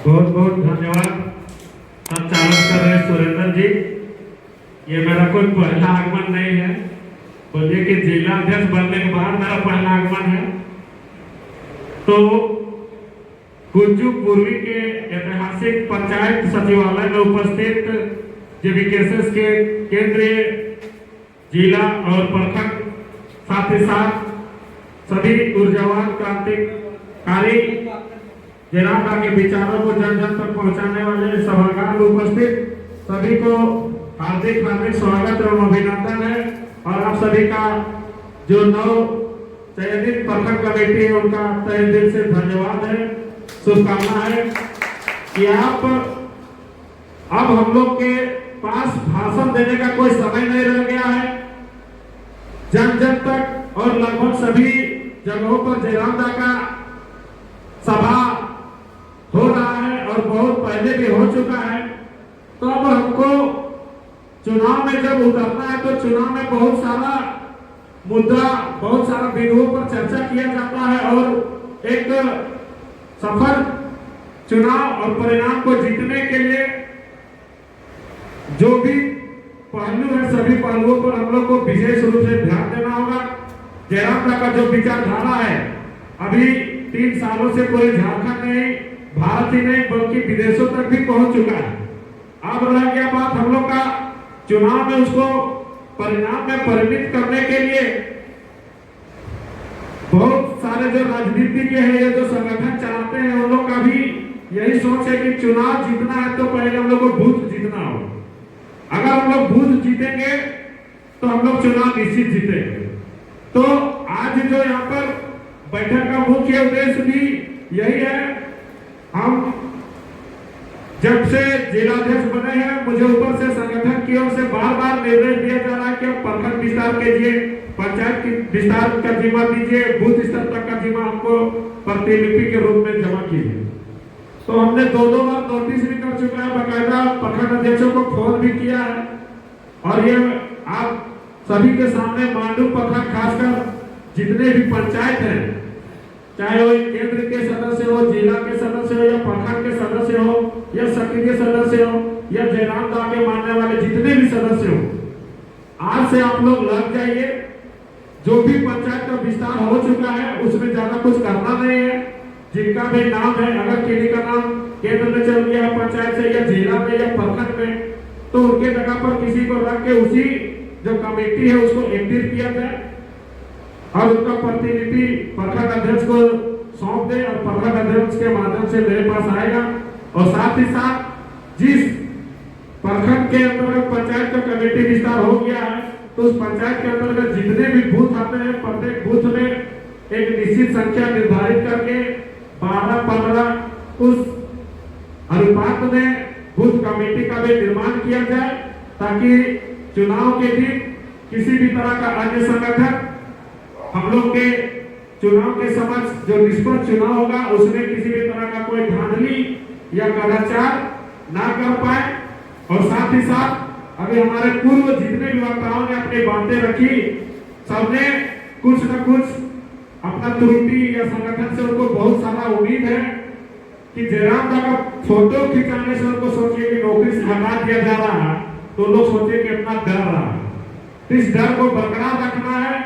बहुत बहुत धन्यवाद संचालन कर रहे सुरेंद्र जी। ये मेरा कोई पहला आगमन नहीं है, बोलिए कि जिला अध्यक्ष बनने के बाद मेरा पहला आगमन है। तो कुंजू पूर्वी के ऐतिहासिक पंचायत सचिवालय में उपस्थित जेबीकेएसएस के केंद्रीय जिला और प्रखंड साथ ही साथ सभी ऊर्जावान क्रांतिकारी जयराम के विचारों को जन जन तक पहुंचाने वाले सभागार में उपस्थित सभी को हार्दिक हार्दिक स्वागत एवं अभिनंदन है। और आप सभी का जो नव चयनित प्रखंड कमेटी है उनका तहे दिल से धन्यवाद है, शुभकामना है कि आप अब हम लोग के पास भाषण देने का कोई समय नहीं रह गया है। जन जन तक और लगभग सभी जगहों पर जयराम का सभा हो रहा है और बहुत पहले भी हो चुका है। तो अब हमको चुनाव में जब उतरना है तो चुनाव में बहुत सारा मुद्दा, बहुत सारा बिंदुओं पर चर्चा किया जाता है और एक सफल चुनाव और परिणाम को जीतने के लिए जो भी पहलू है सभी पहलुओं पर हम लोग को विशेष रूप से ध्यान देना होगा। जयराम का जो विचारधारा है अभी 3 सालों से पूरे झारखंड नहीं, भारत ही नहीं बल्कि विदेशों तक भी पहुंच चुका है। अब रह गया बात हम लोग का चुनाव में उसको परिणाम में परिणित करने के लिए बहुत सारे जो राजनीतिज्ञ है, ये जो संगठन चलाते हैं, उन लोग का भी यही सोच है कि चुनाव जीतना है तो पहले हम लोग को बूथ जीतना हो। अगर हम लोग बूथ जीतेंगे तो हम लोग चुनाव निश्चित जीतेंगे। तो आज जो यहाँ पर बैठक का मुख्य उद्देश्य भी यही है। हम जब से जिलाध्यक्ष बने हैं मुझे ऊपर से संगठन की ओर से बार बार निर्देश दिया जा रहा है कि आप प्रखंड विस्तार कीजिए, पंचायत की विस्तार का जिम्मा दीजिए, बूथ स्तर तक का जिम्मा हमको प्रतिलिपि के रूप में जमा कीजिए। तो हमने 2 बार नोटिस भी कर चुका है, बाकायदा प्रखंड अध्यक्षों को फोन भी किया है। और ये आप सभी के सामने मांडू प्रखंड खासकर जितने भी पंचायत हैं, चाहे वो केंद्र के सदस्य हो, जिला के सदस्य हो या प्रखंड के सदस्य हो या सक्रिय सदस्य हो या जयराम के मानने वाले जितने भी सदस्य हो, आज से आप लोग लग जाइए। जो भी पंचायत का विस्तार हो चुका है उसमें ज्यादा कुछ करना नहीं है। जिनका भी नाम है, अगर किसी का नाम केंद्र में चल गया है पंचायत से या जिला में या प्रखंड में, तो उनके जगह पर किसी को रख के उसी जो कमेटी है उसको एक्टिव किया जाए और उनका प्रतिनिधि प्रखंड अध्यक्ष को सौंप दे और प्रखंड अध्यक्ष के माध्यम से मेरे पास आएगा। और साथ ही साथ जिस प्रखंड के अंतर्गत पंचायत का कमेटी विस्तार हो गया है तो उस पंचायत के अंतर्गत जितने भी बूथ आते हैं प्रत्येक बूथ में एक निश्चित संख्या निर्धारित करके 12-15 उस अनुपात में बूथ कमेटी का भी निर्माण किया जाए ताकि चुनाव के दिन किसी भी तरह का अन्य संगठन हम लोग के चुनाव के समक्ष जो निष्पक्ष चुनाव होगा उसमें किसी भी तरह का कोई धांधली या कदाचार ना कर पाए। और साथ ही साथ अभी हमारे पूर्व जितने भी वक्ताओं ने अपनी बातें रखी, सबने कुछ न कुछ अपना त्रुटि या संगठन से उनको बहुत सारा उम्मीद है कि जयराम का फोटो खिंचाने से उनको सोचिए कि नौकरी से हटा दिया जा रहा है तो लोग सोचे कि अपना डर रहा है। इस डर को बरकरार रखना है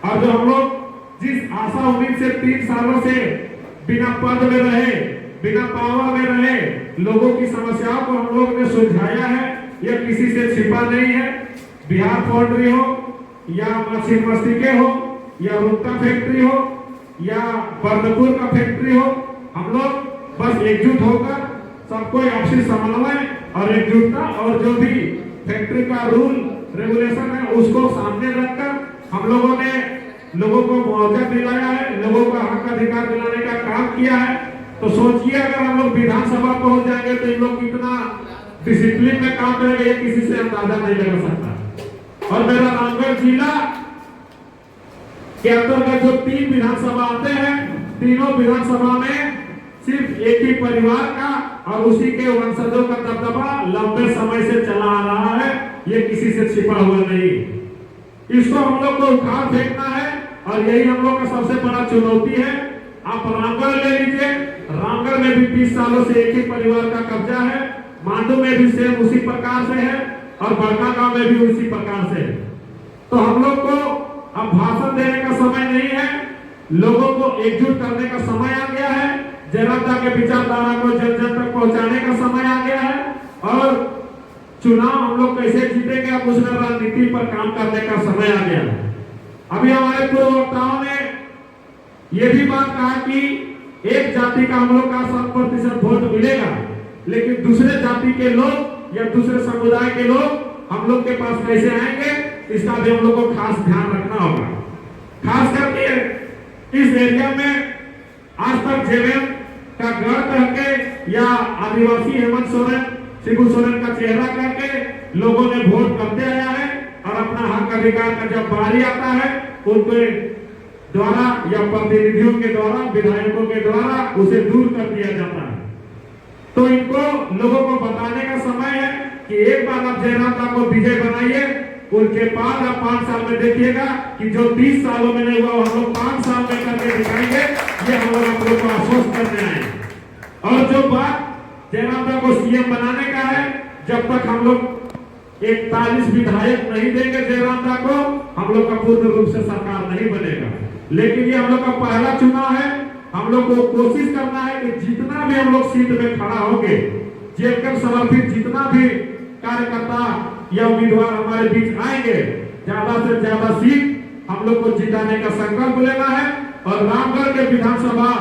और जो हम लोग जिस आशा उम्मीद से 3 सालों से बिना पद में रहे, बिना पावर में रहे, लोगों की समस्याओं को हम लोग ने सुलझाया है, यह किसी से छिपा नहीं है। बिहार पोल्ट्री हो या मछली मस्तिके हो या रुक्ता फैक्ट्री हो या बर्दपुर का फैक्ट्री हो, हम लोग बस एकजुट होकर सबको आपसी समन्वय और एकजुटता और जो भी फैक्ट्री का रूल रेगुलेशन है उसको सामने रखकर हम लोगों ने लोगों को मुआवजा दिलाया है, लोगों को हक अधिकार दिलाने का काम किया है। तो सोचिए अगर हम लोग विधानसभा पहुंच जाएंगे तो इन लोग कितना डिसिप्लिन में काम करेंगे ये किसी से अंदाजा नहीं लगा सकता। और मेरा रामगढ़ जिला के अंतर्गत जो 3 विधानसभा आते हैं, तीनों विधानसभा में सिर्फ एक ही परिवार का और उसी के वंशजों का दबदबा लंबे समय से चला आ रहा है, ये किसी से छिपा हुआ नहीं। इसको हम लोग को उखाड़ फेंकना है और यही हम लोग का सबसे बड़ा चुनौती है। आप रामगढ़ ले लीजिए, रामगढ़ में भी 30 सालों से एक ही परिवार का कब्जा है, मांडू में भी सेम उसी प्रकार से है और बड़का गांव में भी उसी प्रकार से है। तो हम लोग को अब भाषण देने का समय नहीं है, लोगों को एकजुट करने का समय आ गया है, जनता के विचारधारा को जन जन तक पहुंचाने का समय आ गया है और चुनाव हम लोग कैसे जीतेंगे अब उस रणनीति पर काम करने का समय आ गया है। अभी हमारे पूर्व वक्ताओं ने यह भी बात कहा कि एक जाति का हम लोग का 7% वोट मिलेगा, लेकिन दूसरे जाति के लोग या दूसरे समुदाय के लोग हम लोग के पास कैसे आएंगे, इसका भी हम लोग को खास ध्यान रखना होगा। खास करके इस एरिया में आज तक जेवेम का गढ़ करके या आदिवासी हेमंत सोरेन, शिबू सोरेन का चेहरा करके लोगों ने वोट करते आया है और अपना हक अधिकार का जब बारी आता है उनके द्वारा या प्रतिनिधियों के द्वारा, विधायकों के द्वारा उसे दूर कर दिया जाता है। तो इनको लोगों को बताने का समय है कि एक बार आप जयराम को विजय बनाइए, उनके बाद आप 5 साल में देखिएगा कि जो 30 सालों में नहीं हुआ हम लोग 5 साल में करके दिखाएंगे। ये हम लोग आप लोग को आश्वस्त करने आए। और जो बात जयराम को सीएम बनाने का है, जब तक हम लोग 41 विधायक नहीं देंगे जयराम को, हम लोग का पूर्ण रूप से सरकार नहीं बनेगा। लेकिन ये हम लोग का पहला चुनाव है, हम लोग को कोशिश करना है कि जितना भी हम लोग सीट में खड़ा होंगे, जेकर समर्पित जितना भी कार्यकर्ता या उम्मीदवार हमारे बीच आएंगे, ज्यादा से ज्यादा सीट हम लोग को जिताने का संकल्प लेना है। और रामगढ़ के विधानसभा,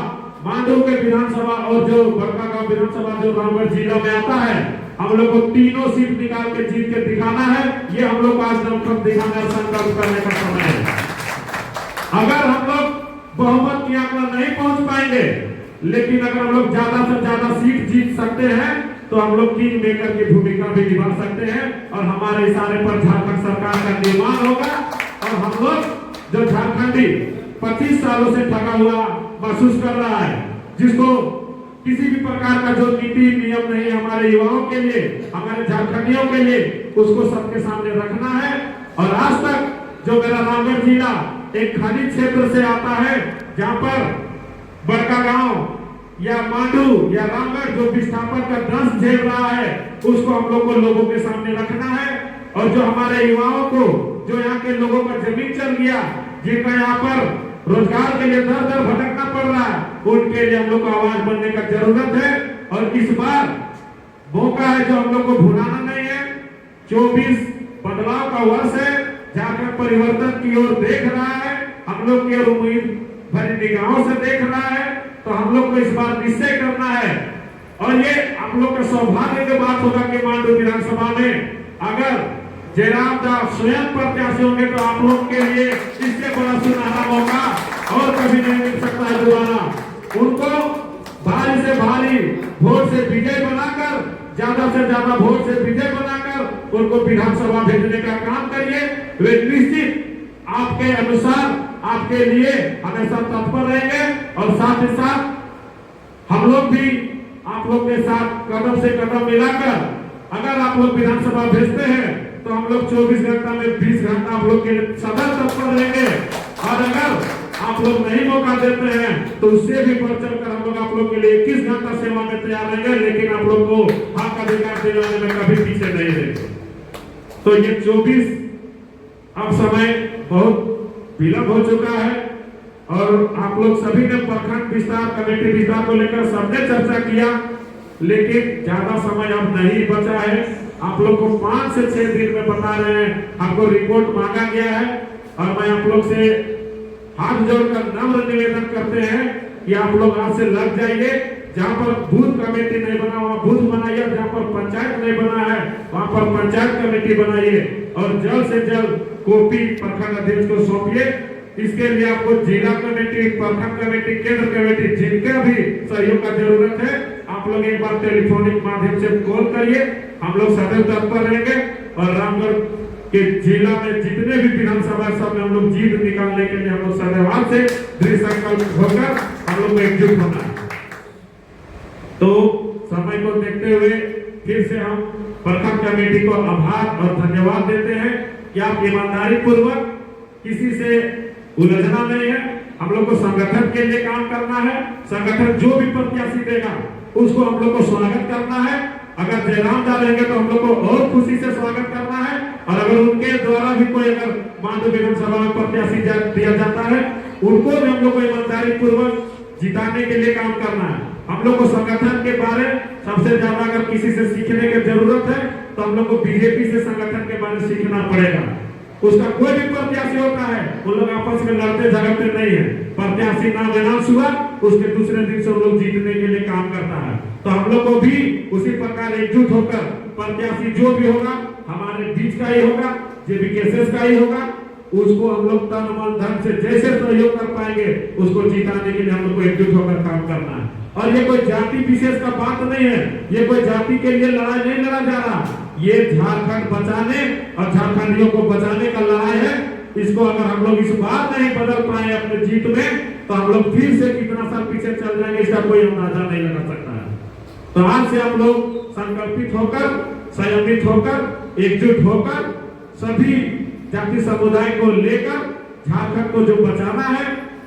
मांडू के विधानसभा और जो बड़का गांव विधानसभा जो रामगढ़ जिला में आता है, हम लोग को तीनों सीट निकाल के जीत के दिखाना है। ये हम लोग आज दमखम दिखाने संकल्प करने का समय है। अगर हम लोग बहुमत की आंकड़ा नहीं पहुंच पाएंगे, लेकिन अगर हम लोग ज्यादा से ज्यादा सीट जीत सकते हैं तो हम लोग किंग मेकर की भूमिका भी निभा सकते हैं और हमारे इशारे पर झारखंड सरकार का निर्माण होगा। और हम लोग जो झारखंडी 25 सालों से ठगा हुआ महसूस कर रहा है, जिसको किसी भी प्रकार का जो नीति नियम नहीं हमारे युवाओं के लिए, हमारे झारखंडियों के लिए, उसको सबके सामने रखना है। और आज तक जो मेरा रामगढ़ जिला एक खनिज क्षेत्र से आता है, जहां पर बड़का गांव या मांडू या रामगढ़ जो विस्थापन का दंश झेल रहा है, उसको हम लोग को लोगों के सामने रखना है। और जो हमारे युवाओं को, जो यहाँ के लोगों का जमीन चल गया, जिनका यहाँ पर रोजगार के लिए दर दर भटकना पड़ रहा है, उनके लिए हम लोग को आवाज बनने का जरूरत है। और इस बार मौका है जो हम लोग को भुलाना नहीं है। 24 बदलाव का वर्ष है, झारखंड परिवर्तन की ओर देख रहा है, हम लोग की उम्मीद भरी निगाहों से देख रहा है। तो हम लोग को इस बार निश्चय करना है। और ये आप लोग का सौभाग्य की बात होगा कि मांडू विधानसभा में अगर जयराम दास स्वयं प्रत्याशी होंगे तो आप लोग के लिए इससे बड़ा सुनहरा मौका और कभी नहीं मिल सकता है दोबारा। उनको भारी से भारी वोट से विजय बनाकर, ज्यादा से ज्यादा वोट से विजय बनाकर उनको विधानसभा भेजने का काम करिए। वे निश्चित आपके अनुसार आपके लिए हमेशा तत्पर रहेंगे और साथ ही साथ हम लोग भी आप लोग के साथ कदम से कदम मिलाकर, अगर आप लोग विधानसभा भेजते हैं तो हम लोग 24 घंटा में 20 घंटा आप लोग के सदर तत्पर रहेंगे। और अगर आप लोग नहीं मौका देते हैं तो उससे भी बढ़ चढ़कर हम लोग आप लोग के लिए 21 घंटा सेवा में तैयार रहेंगे, लेकिन आप लोग को हक अधिकार दिलाने में कभी पीछे नहीं रहेंगे। तो ये 24 अब समय बहुत विलंब हो चुका है और आप लोग सभी ने प्रखंड विस्तार कमेटी विस्तार को लेकर सबने चर्चा किया, लेकिन ज्यादा समय अब नहीं बचा है। आप लोग को 5 से 6 दिन में बता रहे हैं, आपको रिपोर्ट मांगा गया है। और मैं आप लोग से हाथ जोड़कर नम्र निवेदन करते हैं कि आप लोग आज से लग जाइए। जहाँ पर बूथ कमेटी नहीं बना वहाँ बूथ बनाइए, जहाँ पर पंचायत नहीं बना है वहाँ पर पंचायत कमेटी बनाइए और जल्द से जल्द कॉपी प्रखंड अध्यक्ष को सौंपिए। इसके लिए आपको जिला कमेटी, प्रखंड कमेटी, केंद्र कमेटी, जिनका भी सहयोग का जरूरत है, आप लोग एक बार टेलीफोनिक माध्यम से कॉल करिए। हम लोग सदैव तत्पर रहेंगे और रामगढ़ के जिला में जितने भी विधानसभा सब में हम लोग जीत निकालने के लिए हम लोग सदैव से दृढ़ संकल्प होकर हम लोग को एकजुट होना है। तो समय को देखते हुए फिर से हम प्रखंड कमेटी को आभार और धन्यवाद देते हैं कि आप ईमानदारी पूर्वक, किसी से उलझना नहीं है, हम लोग को संगठन के लिए काम करना है। संगठन जो भी प्रत्याशी देगा उसको हम लोग को स्वागत करना है। अगर जयराम डालेंगे तो हम लोग को और खुशी से स्वागत करना है। और अगर उनके द्वारा भी कोई अगर मांडू विधानसभा में प्रत्याशी दिया जाता है, उनको भी हम लोग को ईमानदारी पूर्वक जिताने के लिए काम करना है। हम लोग को संगठन के बारे सबसे ज्यादा अगर किसी से सीखने की जरूरत है तो हम लोग को बीजेपी से संगठन के बारे में सीखना पड़ेगा। उसका कोई भी प्रत्याशी होता है, उन लोग आपस में लड़ते झगड़ते नहीं है। प्रत्याशी नाम अनाउंस हुआ, उसके दूसरे दिन से वो लोग जीतने के लिए काम करता है। तो हम लोग को भी उसी प्रकार एकजुट होकर प्रत्याशी जो भी होगा हमारे बीच का ही होगा, जेबीकेएसएस का ही होगा, उसको हम लोग तन मन धन से जैसे सहयोग कर पाएंगे उसको जिताने के लिए हम लोग को एकजुट होकर काम करना है। और ये कोई जाति विशेष का बात नहीं है, ये कोई जाति के लिए लड़ाई नहीं लड़ा जा रहा, ये झारखंड बचाने और झारखंडियों को बचाने का लड़ाई है। इसको अगर हम लोग इस बार नहीं बदल पाए अपने जीत में तो हम लोग फिर से कितना साल पीछे चल जाएंगे, इसका कोई अंदाजा नहीं लगा सकता है। तो आज से हम लोग संकल्पित होकर, संयमित होकर, एकजुट होकर सभी जाति समुदाय को लेकर झारखंड को जो बचाना है,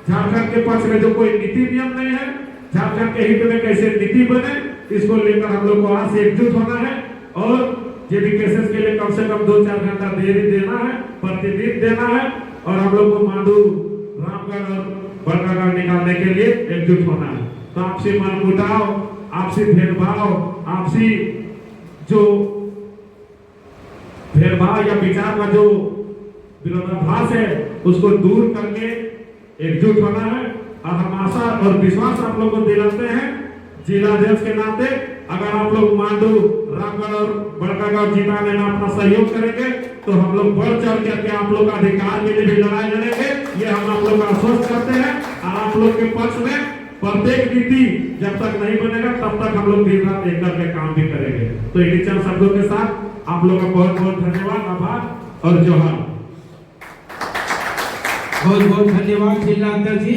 झारखंड के पक्ष में जो कोई नीति नियम नहीं है, झारखंड के हित में कैसे नीति बने, इसको लेकर हम लोग को आज से एकजुट होना है। और जेबीकेएसएस के लिए कम से कम 2-4 घंटा देरी देना है, प्रतिदिन देना है। और हम लोग को मांडू, रामगढ़ और बड़कागढ़ निकालने के लिए एकजुट होना है। तो आपसी मनमुटाव, आपसी भेदभाव, आपसी जो भेदभाव या विचार का जो विरोधाभास है उसको दूर करके एकजुट होना है। और हम आशा और विश्वास आप लोगों को दिलाते हैं जिलाध्यक्ष के नाते, अगर आप लोग मांडू, रामगढ़ और बड़कागढ़ जिताने में अपना सहयोग करेंगे तो हम लोग बढ़ चढ़ करके आप लोग का अधिकार के लिए भी लड़ाई लड़ेंगे। ये हम आप लोग का आश्वस्त करते हैं। और आप लोग के पक्ष में प्रत्येक नीति जब तक नहीं बनेगा तब तक हम लोग दिन रात एक करके काम भी करेंगे। तो इन चंद शब्दों के साथ आप लोगों का बहुत बहुत धन्यवाद, आभार और जोहार। बहुत बहुत धन्यवाद जिला अध्यक्ष जी।